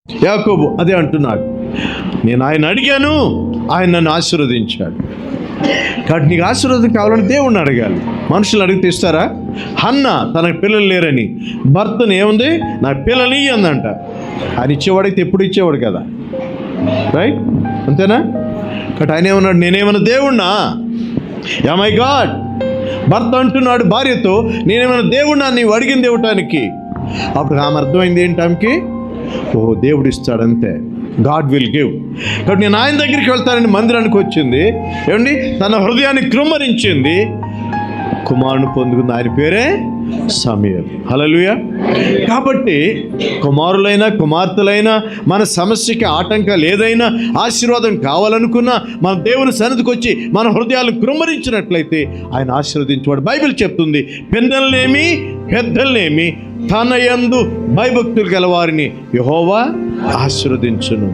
యాకోబు అదే అంటున్నాడు, నేను ఆయన అడిగాను, ఆయన నన్ను ఆశీర్వదించాడు. కాబట్టి నీకు ఆశీర్వాదం కావాలని దేవుణ్ణి అడగాలి. మనుషులు అడిగితే ఇస్తారా? హన్న తనకు పిల్లలు లేరని భర్తను ఏముంది, నా పిల్లలు అందంట. ఆయన ఇచ్చేవాడైతే ఎప్పుడు ఇచ్చేవాడు కదా, రైట్? అంతేనా? కాబట్టి ఆయన ఏమన్నాడు, నేనేమన్నా దేవుణ్ణా? My God. భర్త అంటున్నాడు భార్యతో, నేనేమన్నా దేవుణ్ణా నీవు అడిగింది ఇవ్వటానికి? అప్పుడు ఆమె అర్థమైంది ఏంటి ఆమెకి, ఓ దేవుడు ఇస్తాడంతే, గాడ్ విల్ గివ్. కాబట్టి నేను ఆయన దగ్గరికి వెళ్తానని మందిరానికి వచ్చింది. ఏమండి, తన హృదయాన్ని కృమ్మరించింది, కుమారుని పొందుకుంది. ఆయన పేరే సమూయేలు. హల్లెలూయా. కాబట్టి కుమారులైనా కుమార్తెలైనా మన సమస్యకి ఆటంకాలు ఏదైనా ఆశీర్వాదం కావాలనుకున్నా మన దేవుని సన్నిధికి వచ్చి మన హృదయాలను కృమ్మరించినట్లయితే ఆయన ఆశీర్వదించేవాడు. బైబిల్ చెప్తుంది, పిల్లల్నేమి పెద్దల్నేమి తన యందు భయభక్తులు గల వారిని యెహోవా ఆశీర్వదించును.